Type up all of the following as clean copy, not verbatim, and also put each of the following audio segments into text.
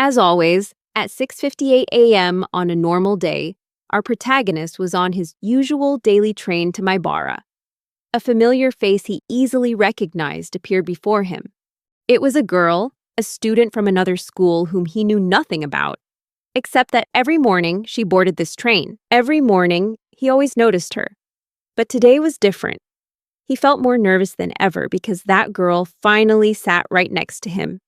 As always, at 6:58 a.m. on a normal day, our protagonist was on his usual daily train to Maibara. A familiar face he easily recognized appeared before him. It was a girl, a student from another school whom he knew nothing about, except that every morning she boarded this train. Every morning, he always noticed her. But today was different. He felt more nervous than ever because that girl finally sat right next to him.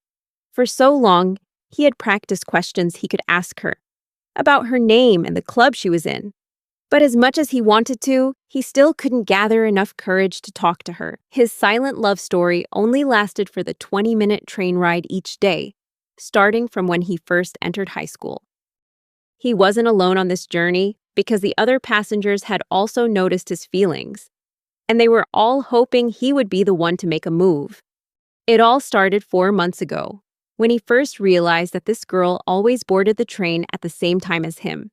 For so long, he had practiced questions he could ask her about her name and the club she was in. But as much as he wanted to, he still couldn't gather enough courage to talk to her. His silent love story only lasted for the 20-minute train ride each day, starting from when he first entered high school. He wasn't alone on this journey because the other passengers had also noticed his feelings, and they were all hoping he would be the one to make a move. It all started 4 months ago, when he first realized that this girl always boarded the train at the same time as him.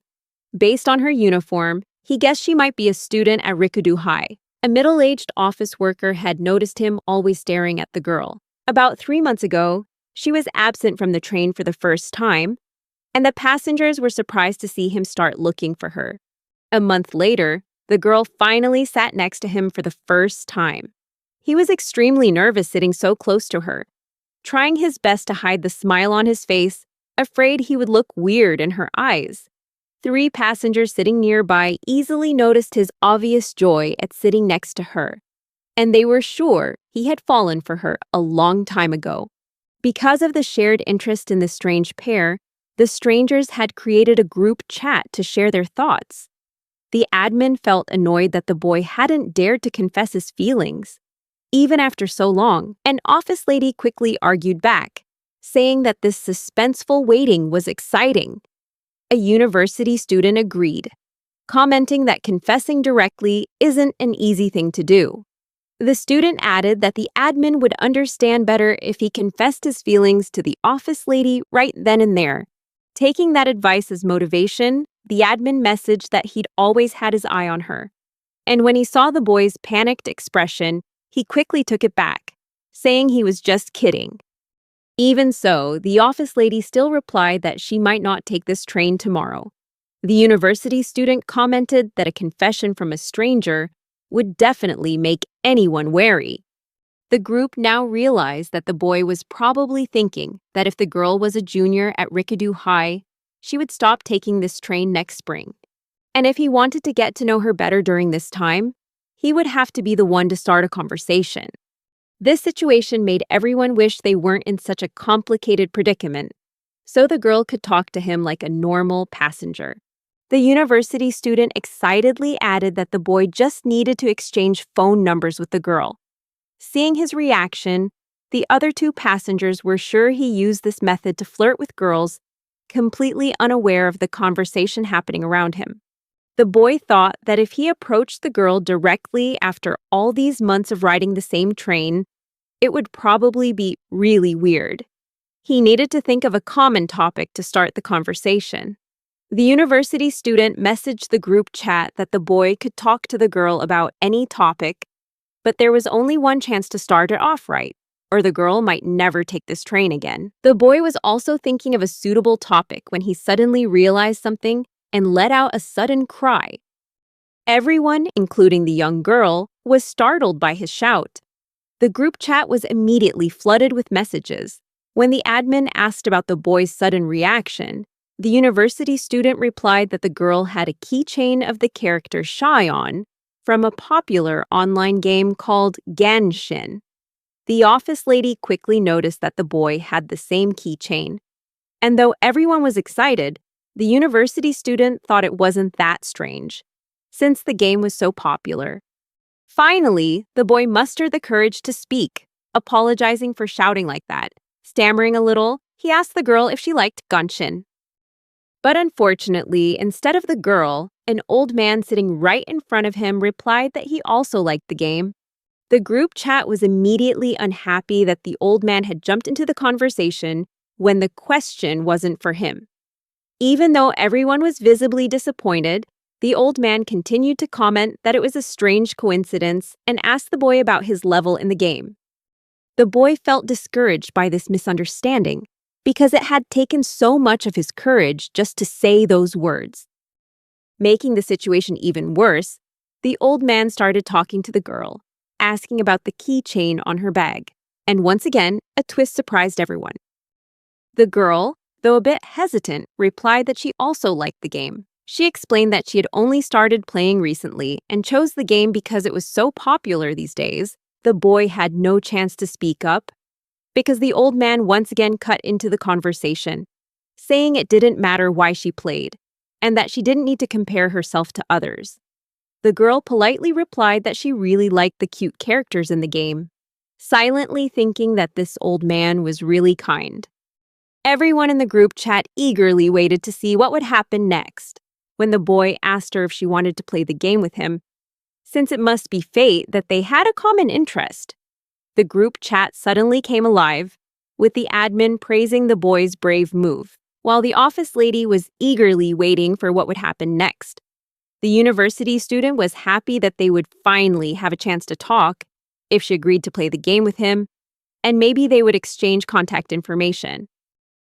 Based on her uniform, he guessed she might be a student at Rikudu High. A middle-aged office worker had noticed him always staring at the girl. About 3 months ago, she was absent from the train for the first time, and the passengers were surprised to see him start looking for her. A month later, the girl finally sat next to him for the first time. He was extremely nervous sitting so close to her, trying his best to hide the smile on his face, afraid he would look weird in her eyes. 3 passengers sitting nearby easily noticed his obvious joy at sitting next to her, and they were sure he had fallen for her a long time ago. Because of the shared interest in this strange pair, the strangers had created a group chat to share their thoughts. The admin felt annoyed that the boy hadn't dared to confess his feelings, even after so long. An office lady quickly argued back, saying that this suspenseful waiting was exciting. A university student agreed, commenting that confessing directly isn't an easy thing to do. The student added that the admin would understand better if he confessed his feelings to the office lady right then and there. Taking that advice as motivation, the admin messaged that he'd always had his eye on her. And when he saw the boy's panicked expression, he quickly took it back, saying he was just kidding. Even so, the office lady still replied that she might not take this train tomorrow. The university student commented that a confession from a stranger would definitely make anyone wary. The group now realized that the boy was probably thinking that if the girl was a junior at Rikudu High, she would stop taking this train next spring. And if he wanted to get to know her better during this time, he would have to be the one to start a conversation. This situation made everyone wish they weren't in such a complicated predicament, so the girl could talk to him like a normal passenger. The university student excitedly added that the boy just needed to exchange phone numbers with the girl. Seeing his reaction, the other 2 passengers were sure he used this method to flirt with girls, completely unaware of the conversation happening around him. The boy thought that if he approached the girl directly after all these months of riding the same train, it would probably be really weird. He needed to think of a common topic to start the conversation. The university student messaged the group chat that the boy could talk to the girl about any topic, but there was only one chance to start it off right, or the girl might never take this train again. The boy was also thinking of a suitable topic when he suddenly realized something and let out a sudden cry. Everyone, including the young girl, was startled by his shout. The group chat was immediately flooded with messages. When the admin asked about the boy's sudden reaction, the university student replied that the girl had a keychain of the character Shion from a popular online game called Genshin. The office lady quickly noticed that the boy had the same keychain, and though everyone was excited, the university student thought it wasn't that strange, since the game was so popular. Finally, the boy mustered the courage to speak, apologizing for shouting like that. Stammering a little, he asked the girl if she liked Genshin. But unfortunately, instead of the girl, an old man sitting right in front of him replied that he also liked the game. The group chat was immediately unhappy that the old man had jumped into the conversation when the question wasn't for him. Even though everyone was visibly disappointed, the old man continued to comment that it was a strange coincidence and asked the boy about his level in the game. The boy felt discouraged by this misunderstanding, because it had taken so much of his courage just to say those words. Making the situation even worse, the old man started talking to the girl, asking about the keychain on her bag, and once again, a twist surprised everyone. The girl, though a bit hesitant, replied that she also liked the game. She explained that she had only started playing recently and chose the game because it was so popular these days. The boy had no chance to speak up because the old man once again cut into the conversation, saying it didn't matter why she played and that she didn't need to compare herself to others. The girl politely replied that she really liked the cute characters in the game, silently thinking that this old man was really kind. Everyone in the group chat eagerly waited to see what would happen next when the boy asked her if she wanted to play the game with him, since it must be fate that they had a common interest. The group chat suddenly came alive, with the admin praising the boy's brave move, while the office lady was eagerly waiting for what would happen next. The university student was happy that they would finally have a chance to talk if she agreed to play the game with him, and maybe they would exchange contact information.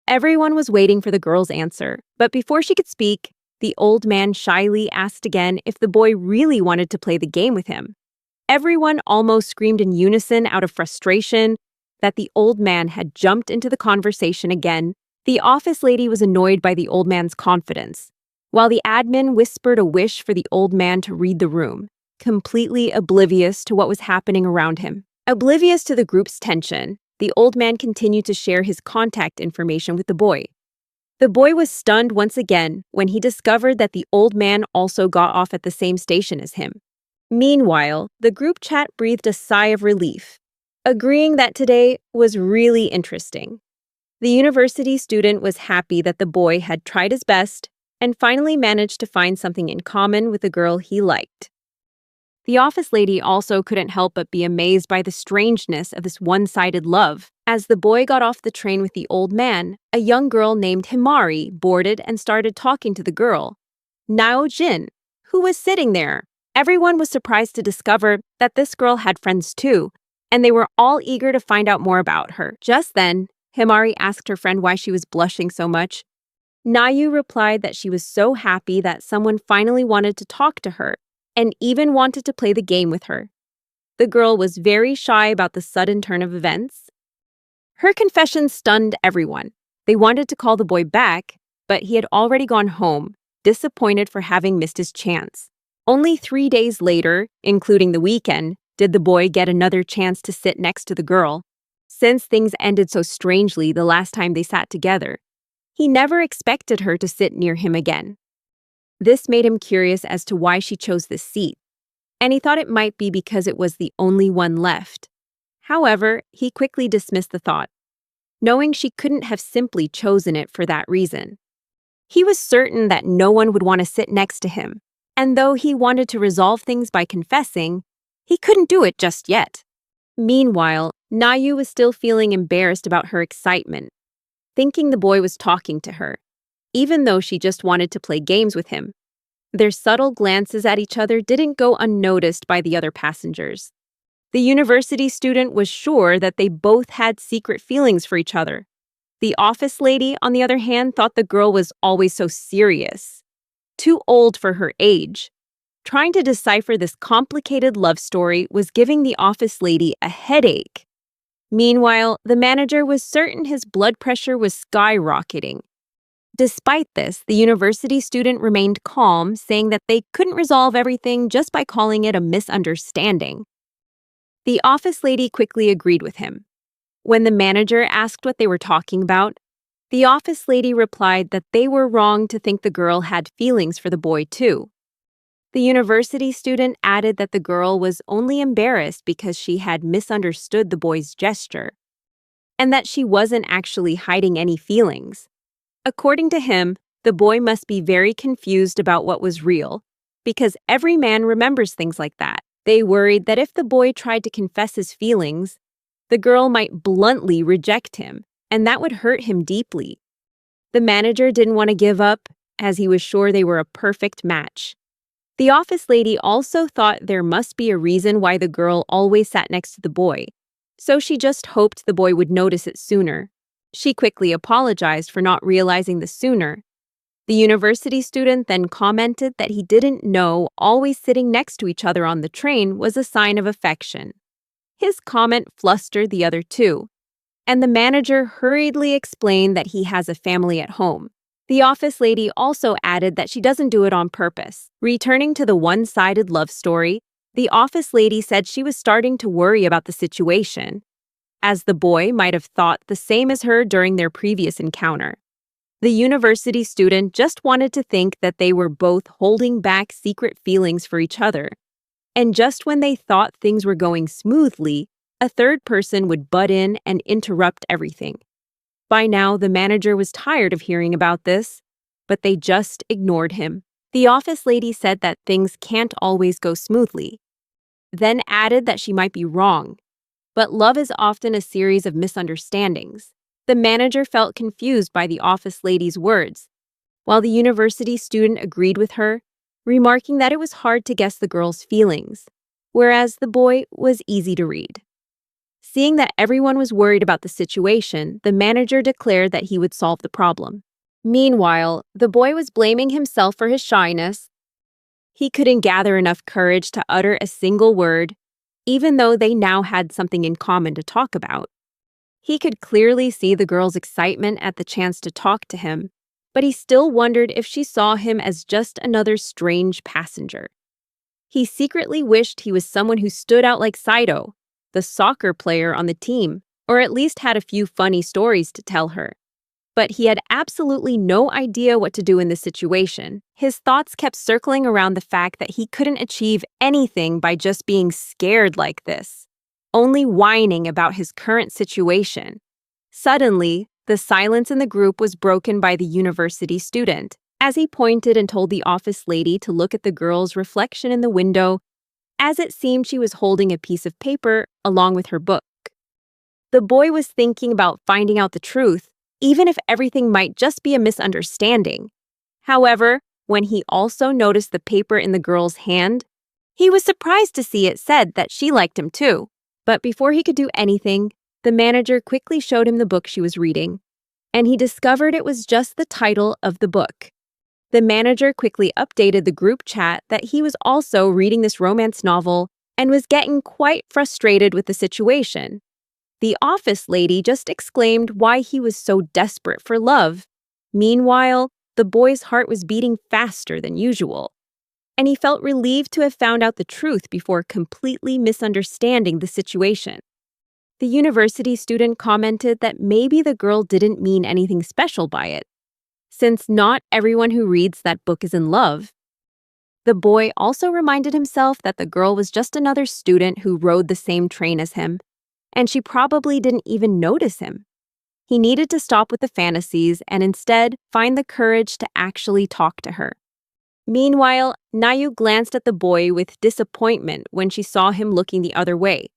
Everyone was waiting for the girl's answer, but before she could speak, the old man shyly asked again if the boy really wanted to play the game with him. Everyone almost screamed in unison out of frustration that the old man had jumped into the conversation again. The office lady was annoyed by the old man's confidence, while the admin whispered a wish for the old man to read the room, completely oblivious to what was happening around him. Oblivious to the group's tension, the old man continued to share his contact information with the boy. The boy was stunned once again when he discovered that the old man also got off at the same station as him. Meanwhile, the group chat breathed a sigh of relief, agreeing that today was really interesting. The university student was happy that the boy had tried his best and finally managed to find something in common with the girl he liked. The office lady also couldn't help but be amazed by the strangeness of this one-sided love. As the boy got off the train with the old man, a young girl named Himari boarded and started talking to the girl, Nao Jin, who was sitting there. Everyone was surprised to discover that this girl had friends too, and they were all eager to find out more about her. Just then, Himari asked her friend why she was blushing so much. Nayu replied that she was so happy that someone finally wanted to talk to her and even wanted to play the game with her. The girl was very shy about the sudden turn of events. Her confession stunned everyone. They wanted to call the boy back, but he had already gone home, disappointed for having missed his chance. Only 3 days later, including the weekend, did the boy get another chance to sit next to the girl. Since things ended so strangely the last time they sat together, he never expected her to sit near him again. This made him curious as to why she chose this seat, and he thought it might be because it was the only one left. However, he quickly dismissed the thought, knowing she couldn't have simply chosen it for that reason. He was certain that no one would want to sit next to him, and though he wanted to resolve things by confessing, he couldn't do it just yet. Meanwhile, Nayu was still feeling embarrassed about her excitement, thinking the boy was talking to her, even though she just wanted to play games with him. Their subtle glances at each other didn't go unnoticed by the other passengers. The university student was sure that they both had secret feelings for each other. The office lady, on the other hand, thought the girl was always so serious, too old for her age. Trying to decipher this complicated love story was giving the office lady a headache. Meanwhile, the manager was certain his blood pressure was skyrocketing. Despite this, the university student remained calm, saying that they couldn't resolve everything just by calling it a misunderstanding. The office lady quickly agreed with him. When the manager asked what they were talking about, the office lady replied that they were wrong to think the girl had feelings for the boy too. The university student added that the girl was only embarrassed because she had misunderstood the boy's gesture, and that she wasn't actually hiding any feelings. According to him, the boy must be very confused about what was real, because every man remembers things like that. They worried that if the boy tried to confess his feelings, the girl might bluntly reject him, and that would hurt him deeply. The manager didn't want to give up, as he was sure they were a perfect match. The office lady also thought there must be a reason why the girl always sat next to the boy, so she just hoped the boy would notice it sooner. She quickly apologized for not realizing this sooner. The university student then commented that he didn't know always sitting next to each other on the train was a sign of affection. His comment flustered the other two, and the manager hurriedly explained that he has a family at home. The office lady also added that she doesn't do it on purpose. Returning to the one-sided love story, the office lady said she was starting to worry about the situation, as the boy might have thought the same as her during their previous encounter. The university student just wanted to think that they were both holding back secret feelings for each other. And just when they thought things were going smoothly, a third person would butt in and interrupt everything. By now, the manager was tired of hearing about this, but they just ignored him. The office lady said that things can't always go smoothly, then added that she might be wrong, but love is often a series of misunderstandings. The manager felt confused by the office lady's words, while the university student agreed with her, remarking that it was hard to guess the girl's feelings, whereas the boy was easy to read. Seeing that everyone was worried about the situation, the manager declared that he would solve the problem. Meanwhile, the boy was blaming himself for his shyness. He couldn't gather enough courage to utter a single word, even though they now had something in common to talk about. He could clearly see the girl's excitement at the chance to talk to him, but he still wondered if she saw him as just another strange passenger. He secretly wished he was someone who stood out like Saito, the soccer player on the team, or at least had a few funny stories to tell her. But he had absolutely no idea what to do in this situation. His thoughts kept circling around the fact that he couldn't achieve anything by just being scared like this, only whining about his current situation. Suddenly, the silence in the group was broken by the university student, as he pointed and told the office lady to look at the girl's reflection in the window, as it seemed she was holding a piece of paper along with her book. The boy was thinking about finding out the truth, even if everything might just be a misunderstanding. However, when he also noticed the paper in the girl's hand, he was surprised to see it said that she liked him too. But before he could do anything, the manager quickly showed him the book she was reading, and he discovered it was just the title of the book. The manager quickly updated the group chat that he was also reading this romance novel and was getting quite frustrated with the situation. The office lady just exclaimed why he was so desperate for love. Meanwhile, the boy's heart was beating faster than usual, and he felt relieved to have found out the truth before completely misunderstanding the situation. The university student commented that maybe the girl didn't mean anything special by it, since not everyone who reads that book is in love. The boy also reminded himself that the girl was just another student who rode the same train as him, and she probably didn't even notice him. He needed to stop with the fantasies and instead find the courage to actually talk to her. Meanwhile, Nayu glanced at the boy with disappointment when she saw him looking the other way.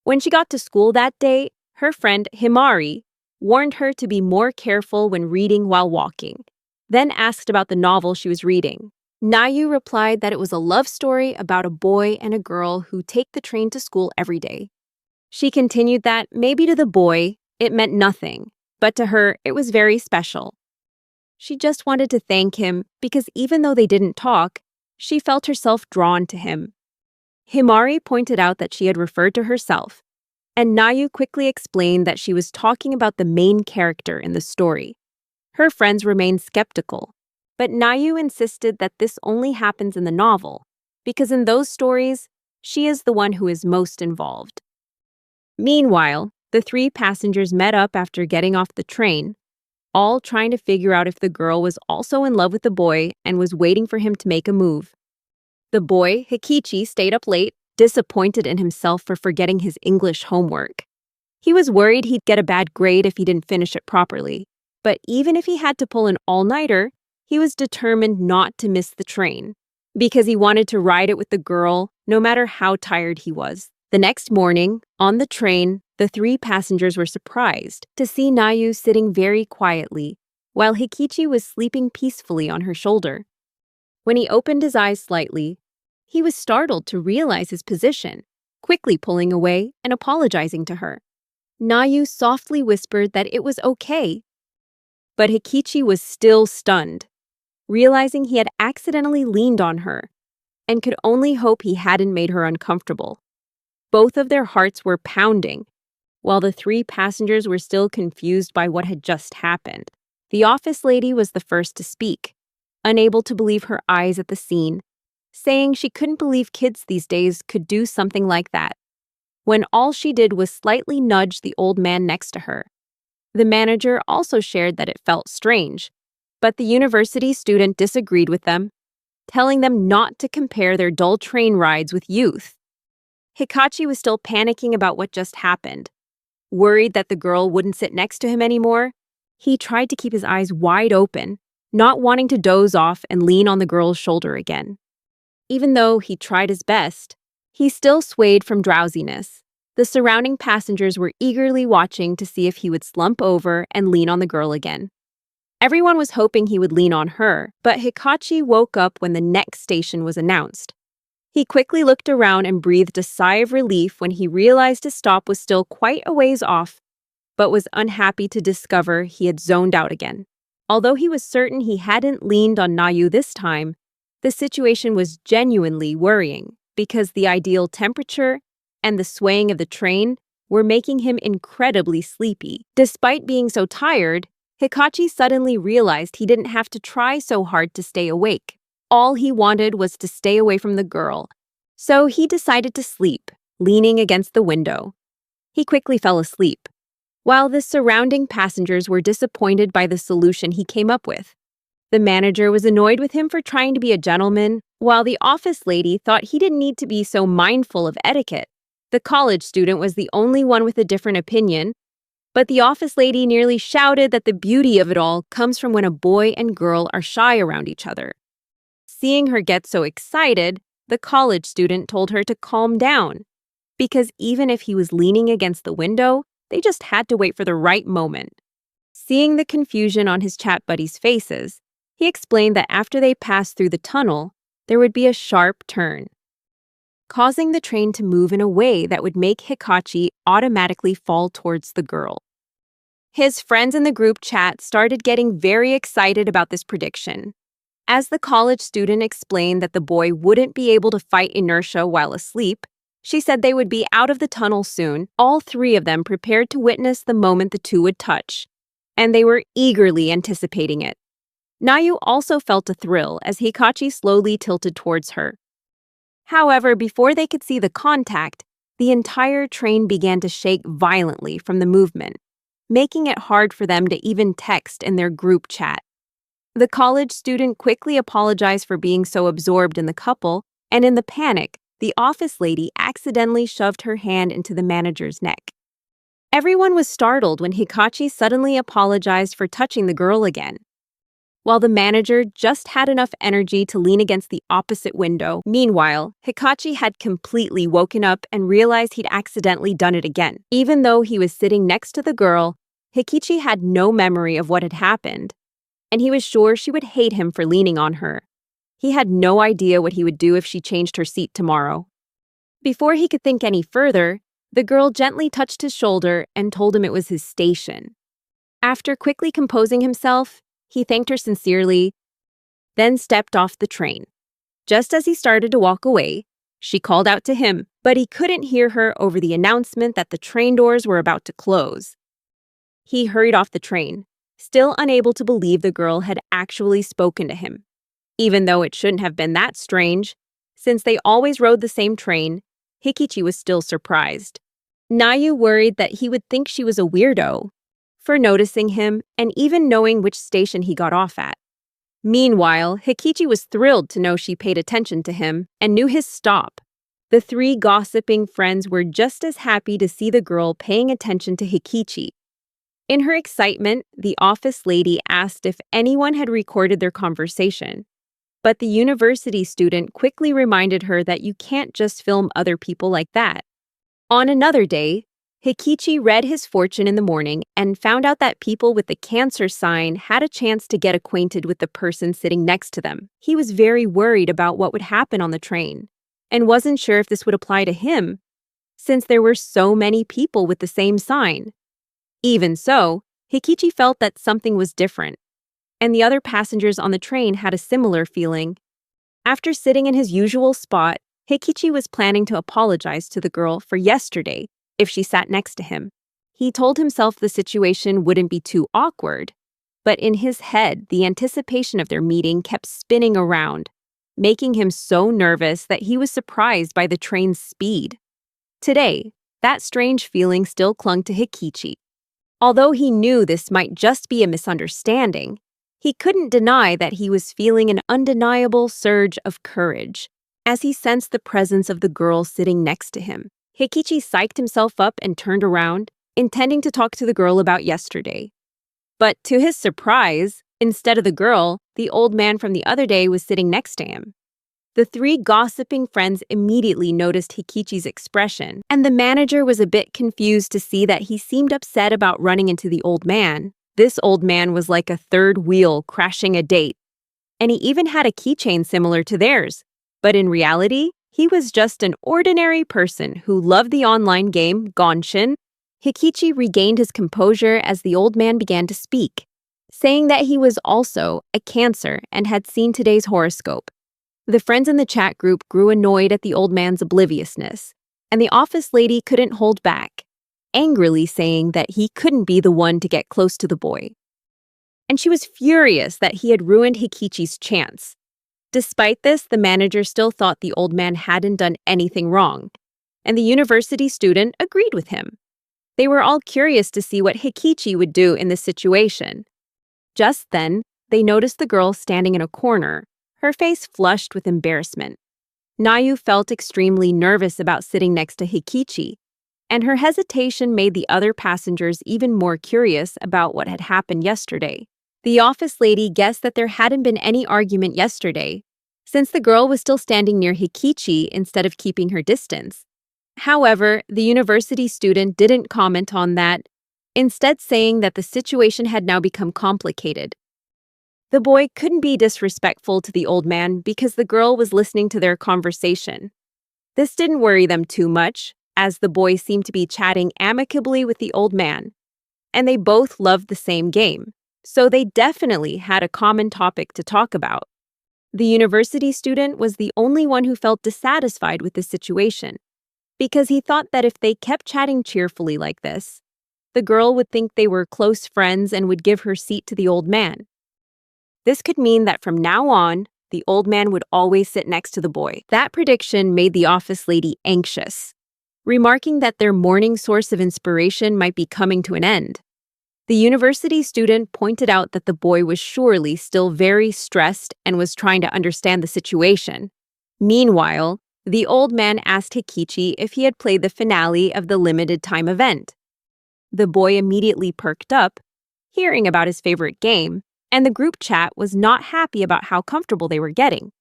When she got to school that day, her friend Himari warned her to be more careful when reading while walking, then asked about the novel she was reading. Nayu replied that it was a love story about a boy and a girl who take the train to school every day. She continued that maybe to the boy, it meant nothing, but to her, it was very special. She just wanted to thank him because even though they didn't talk, she felt herself drawn to him. Himari pointed out that she had referred to herself, and Nayu quickly explained that she was talking about the main character in the story. Her friends remained skeptical, but Nayu insisted that this only happens in the novel, because in those stories, she is the one who is most involved. Meanwhile, the three passengers met up after getting off the train, all trying to figure out if the girl was also in love with the boy and was waiting for him to make a move. The boy, Hikichi, stayed up late, disappointed in himself for forgetting his English homework. He was worried he'd get a bad grade if he didn't finish it properly, but even if he had to pull an all-nighter, he was determined not to miss the train, because he wanted to ride it with the girl no matter how tired he was. The next morning, on the train, the three passengers were surprised to see Nayu sitting very quietly, while Hikichi was sleeping peacefully on her shoulder. When he opened his eyes slightly, he was startled to realize his position, quickly pulling away and apologizing to her. Nayu softly whispered that it was okay. But Hikichi was still stunned, realizing he had accidentally leaned on her, and could only hope he hadn't made her uncomfortable. Both of their hearts were pounding, while the three passengers were still confused by what had just happened. The office lady was the first to speak, unable to believe her eyes at the scene, saying she couldn't believe kids these days could do something like that, when all she did was slightly nudge the old man next to her. The manager also shared that it felt strange, but the university student disagreed with them, telling them not to compare their dull train rides with youth. Hikachi was still panicking about what just happened. Worried that the girl wouldn't sit next to him anymore, he tried to keep his eyes wide open, not wanting to doze off and lean on the girl's shoulder again. Even though he tried his best, he still swayed from drowsiness. The surrounding passengers were eagerly watching to see if he would slump over and lean on the girl again. Everyone was hoping he would lean on her, but Hikachi woke up when the next station was announced. He quickly looked around and breathed a sigh of relief when he realized his stop was still quite a ways off, but was unhappy to discover he had zoned out again. Although he was certain he hadn't leaned on Nayu this time, the situation was genuinely worrying because the ideal temperature and the swaying of the train were making him incredibly sleepy. Despite being so tired, Hikachi suddenly realized he didn't have to try so hard to stay awake. All he wanted was to stay away from the girl, so he decided to sleep, leaning against the window. He quickly fell asleep, while the surrounding passengers were disappointed by the solution he came up with. The manager was annoyed with him for trying to be a gentleman, while the office lady thought he didn't need to be so mindful of etiquette. The college student was the only one with a different opinion, but the office lady nearly shouted that the beauty of it all comes from when a boy and girl are shy around each other. Seeing her get so excited, the college student told her to calm down, because even if he was leaning against the window, they just had to wait for the right moment. Seeing the confusion on his chat buddies' faces, he explained that after they passed through the tunnel, there would be a sharp turn, causing the train to move in a way that would make Hikachi automatically fall towards the girl. His friends in the group chat started getting very excited about this prediction. As the college student explained that the boy wouldn't be able to fight inertia while asleep, she said they would be out of the tunnel soon. All three of them prepared to witness the moment the two would touch, and they were eagerly anticipating it. Nayu also felt a thrill as Hikachi slowly tilted towards her. However, before they could see the contact, the entire train began to shake violently from the movement, making it hard for them to even text in their group chat. The college student quickly apologized for being so absorbed in the couple, and in the panic, the office lady accidentally shoved her hand into the manager's neck. Everyone was startled when Hikachi suddenly apologized for touching the girl again, while the manager just had enough energy to lean against the opposite window. Meanwhile, Hikachi had completely woken up and realized he'd accidentally done it again. Even though he was sitting next to the girl, Hikichi had no memory of what had happened, and he was sure she would hate him for leaning on her. He had no idea what he would do if she changed her seat tomorrow. Before he could think any further, the girl gently touched his shoulder and told him it was his station. After quickly composing himself, he thanked her sincerely, then stepped off the train. Just as he started to walk away, she called out to him, but he couldn't hear her over the announcement that the train doors were about to close. He hurried off the train, still unable to believe the girl had actually spoken to him. Even though it shouldn't have been that strange, since they always rode the same train, Hikichi was still surprised. Nayu worried that he would think she was a weirdo for noticing him and even knowing which station he got off at. Meanwhile, Hikichi was thrilled to know she paid attention to him and knew his stop. The three gossiping friends were just as happy to see the girl paying attention to Hikichi. In her excitement, the office lady asked if anyone had recorded their conversation, but the university student quickly reminded her that you can't just film other people like that. On another day, Hikichi read his fortune in the morning and found out that people with the Cancer sign had a chance to get acquainted with the person sitting next to them. He was very worried about what would happen on the train and wasn't sure if this would apply to him, since there were so many people with the same sign. Even so, Hikichi felt that something was different, and the other passengers on the train had a similar feeling. After sitting in his usual spot, Hikichi was planning to apologize to the girl for yesterday if she sat next to him. He told himself the situation wouldn't be too awkward, but in his head, the anticipation of their meeting kept spinning around, making him so nervous that he was surprised by the train's speed. Today, that strange feeling still clung to Hikichi. Although he knew this might just be a misunderstanding, he couldn't deny that he was feeling an undeniable surge of courage as he sensed the presence of the girl sitting next to him. Hikichi psyched himself up and turned around, intending to talk to the girl about yesterday. But to his surprise, instead of the girl, the old man from the other day was sitting next to him. The three gossiping friends immediately noticed Hikichi's expression, and the manager was a bit confused to see that he seemed upset about running into the old man. This old man was like a third wheel crashing a date, and he even had a keychain similar to theirs. But in reality, he was just an ordinary person who loved the online game Genshin. Hikichi regained his composure as the old man began to speak, saying that he was also a Cancer and had seen today's horoscope. The friends in the chat group grew annoyed at the old man's obliviousness, and the office lady couldn't hold back, angrily saying that he couldn't be the one to get close to the boy. And she was furious that he had ruined Hikichi's chance. Despite this, the manager still thought the old man hadn't done anything wrong, and the university student agreed with him. They were all curious to see what Hikichi would do in this situation. Just then, they noticed the girl standing in a corner, her face flushed with embarrassment. Nayu felt extremely nervous about sitting next to Hikichi, and her hesitation made the other passengers even more curious about what had happened yesterday. The office lady guessed that there hadn't been any argument yesterday, since the girl was still standing near Hikichi instead of keeping her distance. However, the university student didn't comment on that, instead saying that the situation had now become complicated. The boy couldn't be disrespectful to the old man because the girl was listening to their conversation. This didn't worry them too much, as the boy seemed to be chatting amicably with the old man, and they both loved the same game, so they definitely had a common topic to talk about. The university student was the only one who felt dissatisfied with the situation, because he thought that if they kept chatting cheerfully like this, the girl would think they were close friends and would give her seat to the old man. This could mean that from now on, the old man would always sit next to the boy. That prediction made the office lady anxious, remarking that their morning source of inspiration might be coming to an end. The university student pointed out that the boy was surely still very stressed and was trying to understand the situation. Meanwhile, the old man asked Hikichi if he had played the finale of the limited-time event. The boy immediately perked up, hearing about his favorite game, and the group chat was not happy about how comfortable they were getting.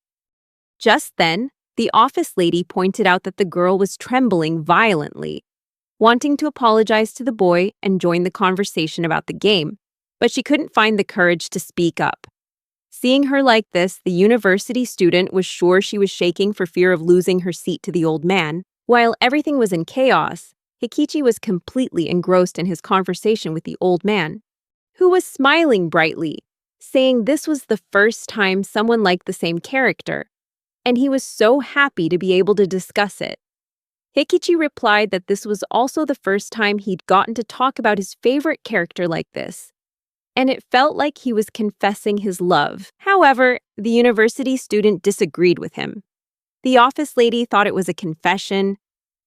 Just then, the office lady pointed out that the girl was trembling violently, wanting to apologize to the boy and join the conversation about the game, but she couldn't find the courage to speak up. Seeing her like this, the university student was sure she was shaking for fear of losing her seat to the old man. While everything was in chaos, Hikichi was completely engrossed in his conversation with the old man, who was smiling brightly, saying this was the first time someone liked the same character, and he was so happy to be able to discuss it. Hikichi replied that this was also the first time he'd gotten to talk about his favorite character like this, and it felt like he was confessing his love. However, the university student disagreed with him. The office lady thought it was a confession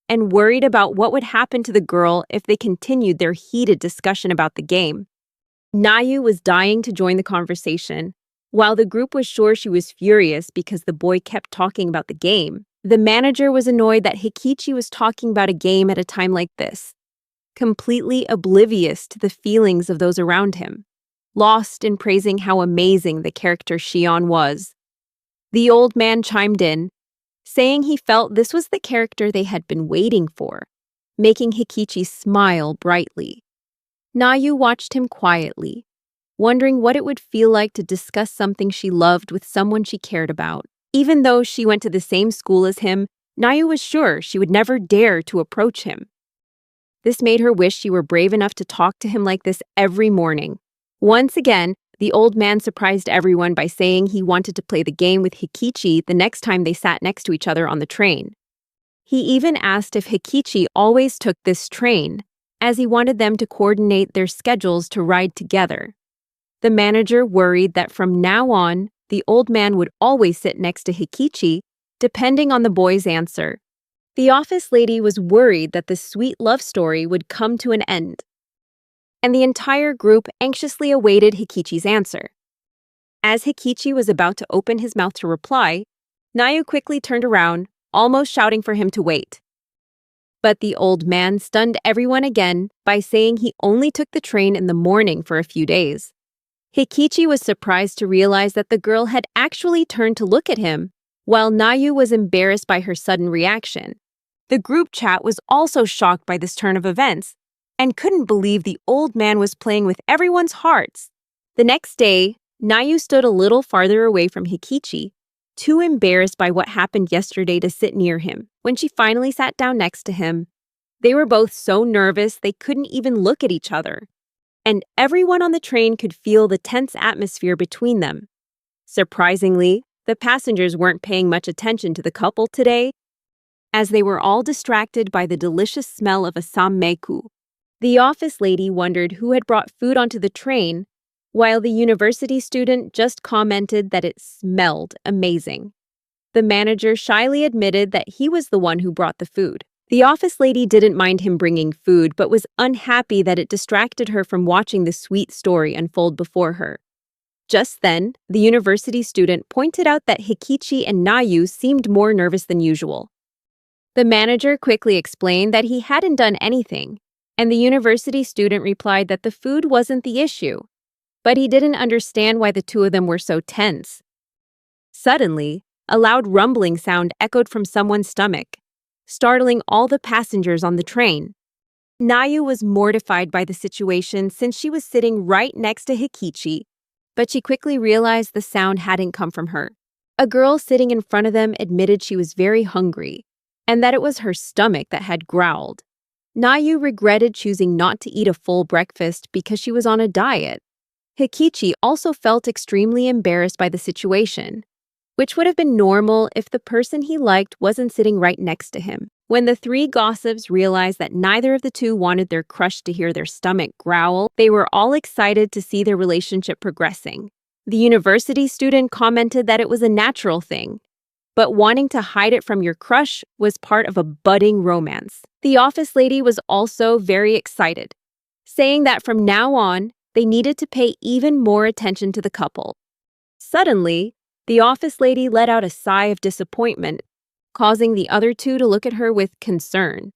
and worried about what would happen to the girl if they continued their heated discussion about the game. Nayu was dying to join the conversation, while the group was sure she was furious because the boy kept talking about the game. The manager was annoyed that Hikichi was talking about a game at a time like this, completely oblivious to the feelings of those around him, lost in praising how amazing the character Shion was. The old man chimed in, saying he felt this was the character they had been waiting for, making Hikichi smile brightly. Nayu watched him quietly, wondering what it would feel like to discuss something she loved with someone she cared about. Even though she went to the same school as him, Nayu was sure she would never dare to approach him. This made her wish she were brave enough to talk to him like this every morning. Once again, the old man surprised everyone by saying he wanted to play the game with Hikichi the next time they sat next to each other on the train. He even asked if Hikichi always took this train, as he wanted them to coordinate their schedules to ride together. The manager worried that from now on, the old man would always sit next to Hikichi, depending on the boy's answer. The office lady was worried that this sweet love story would come to an end, and the entire group anxiously awaited Hikichi's answer. As Hikichi was about to open his mouth to reply, Nayu quickly turned around, almost shouting for him to wait. But the old man stunned everyone again by saying he only took the train in the morning for a few days. Hikichi was surprised to realize that the girl had actually turned to look at him, while Nayu was embarrassed by her sudden reaction. The group chat was also shocked by this turn of events and couldn't believe the old man was playing with everyone's hearts. The next day, Nayu stood a little farther away from Hikichi, too embarrassed by what happened yesterday to sit near him. When she finally sat down next to him, they were both so nervous they couldn't even look at each other, and everyone on the train could feel the tense atmosphere between them. Surprisingly, the passengers weren't paying much attention to the couple today, as they were all distracted by the delicious smell of assam meku. The office lady wondered who had brought food onto the train, while the university student just commented that it smelled amazing. The manager shyly admitted that he was the one who brought the food. The office lady didn't mind him bringing food, but was unhappy that it distracted her from watching the sweet story unfold before her. Just then, the university student pointed out that Hikichi and Nayu seemed more nervous than usual. The manager quickly explained that he hadn't done anything, and the university student replied that the food wasn't the issue, but he didn't understand why the two of them were so tense. Suddenly, a loud rumbling sound echoed from someone's stomach, startling all the passengers on the train. Nayu was mortified by the situation since she was sitting right next to Hikichi, but she quickly realized the sound hadn't come from her. A girl sitting in front of them admitted she was very hungry, and that it was her stomach that had growled. Nayu regretted choosing not to eat a full breakfast because she was on a diet. Hikichi also felt extremely embarrassed by the situation, which would have been normal if the person he liked wasn't sitting right next to him. When the three gossips realized that neither of the two wanted their crush to hear their stomach growl, they were all excited to see their relationship progressing. The university student commented that it was a natural thing, but wanting to hide it from your crush was part of a budding romance. The office lady was also very excited, saying that from now on, they needed to pay even more attention to the couple. Suddenly, the office lady let out a sigh of disappointment, causing the other two to look at her with concern.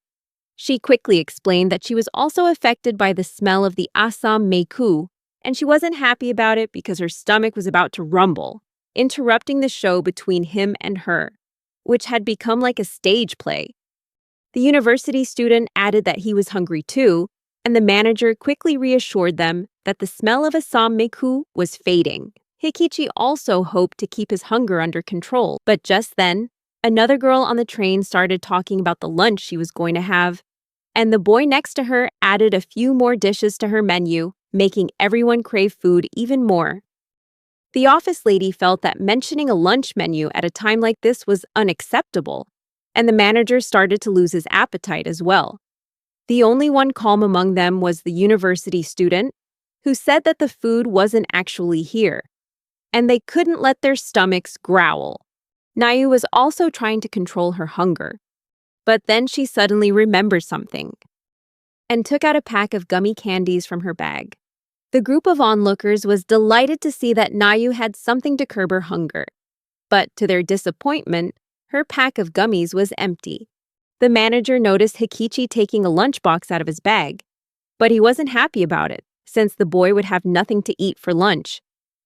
She quickly explained that she was also affected by the smell of the assam meku, and she wasn't happy about it because her stomach was about to rumble, interrupting the show between him and her, which had become like a stage play. The university student added that he was hungry too, and the manager quickly reassured them that the smell of assam meku was fading. Hikichi also hoped to keep his hunger under control, but just then, another girl on the train started talking about the lunch she was going to have, and the boy next to her added a few more dishes to her menu, making everyone crave food even more. The office lady felt that mentioning a lunch menu at a time like this was unacceptable, and the manager started to lose his appetite as well. The only one calm among them was the university student, who said that the food wasn't actually here, and they couldn't let their stomachs growl. Nayu was also trying to control her hunger, but then she suddenly remembered something and took out a pack of gummy candies from her bag. The group of onlookers was delighted to see that Nayu had something to curb her hunger, but to their disappointment, her pack of gummies was empty. The manager noticed Hikichi taking a lunchbox out of his bag, but he wasn't happy about it, since the boy would have nothing to eat for lunch.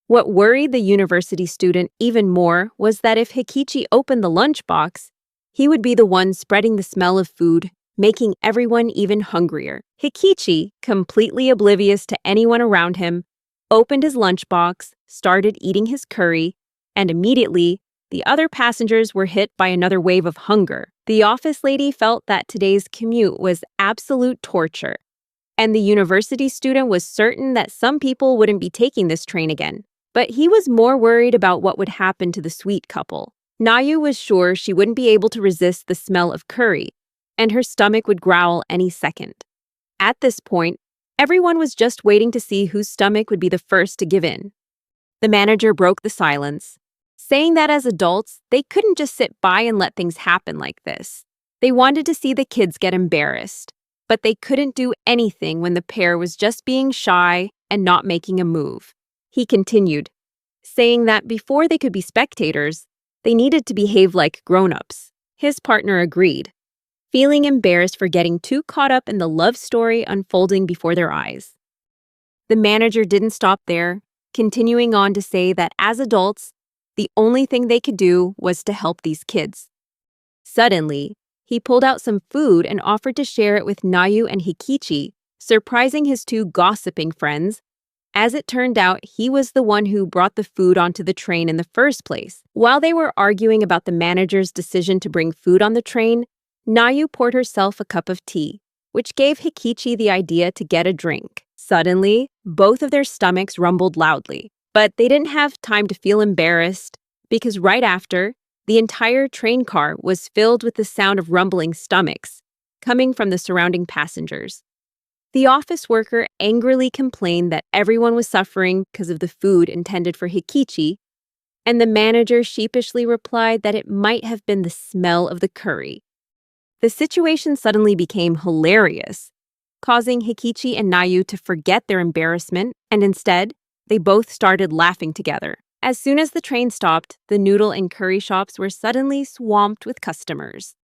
What worried the university student even more was that if Hikichi opened the lunchbox, he would be the one spreading the smell of food, making everyone even hungrier. Hikichi, completely oblivious to anyone around him, opened his lunchbox, started eating his curry, and immediately, The other passengers were hit by another wave of hunger. The office lady felt that today's commute was absolute torture. And the university student was certain that some people wouldn't be taking this train again. But he was more worried about what would happen to the sweet couple. Nayu was sure she wouldn't be able to resist the smell of curry, and her stomach would growl any second. At this point, everyone was just waiting to see whose stomach would be the first to give in. The manager broke the silence, saying that as adults, they couldn't just sit by and let things happen like this. They wanted to see the kids get embarrassed, but they couldn't do anything when the pair was just being shy and not making a move. He continued, saying that before they could be spectators, they needed to behave like grown-ups. His partner agreed, feeling embarrassed for getting too caught up in the love story unfolding before their eyes. The manager didn't stop there, continuing on to say that as adults, the only thing they could do was to help these kids. Suddenly, he pulled out some food and offered to share it with Nayu and Hikichi, surprising his two gossiping friends. As it turned out, he was the one who brought the food onto the train in the first place. While they were arguing about the manager's decision to bring food on the train, Nayu poured herself a cup of tea, which gave Hikichi the idea to get a drink. Suddenly, both of their stomachs rumbled loudly, but they didn't have time to feel embarrassed because right after, the entire train car was filled with the sound of rumbling stomachs coming from the surrounding passengers. The office worker angrily complained that everyone was suffering because of the food intended for Hikichi, and the manager sheepishly replied that it might have been the smell of the curry. The situation suddenly became hilarious, causing Hikichi and Nayu to forget their embarrassment, and instead, they both started laughing together. As soon as the train stopped, the noodle and curry shops were suddenly swamped with customers.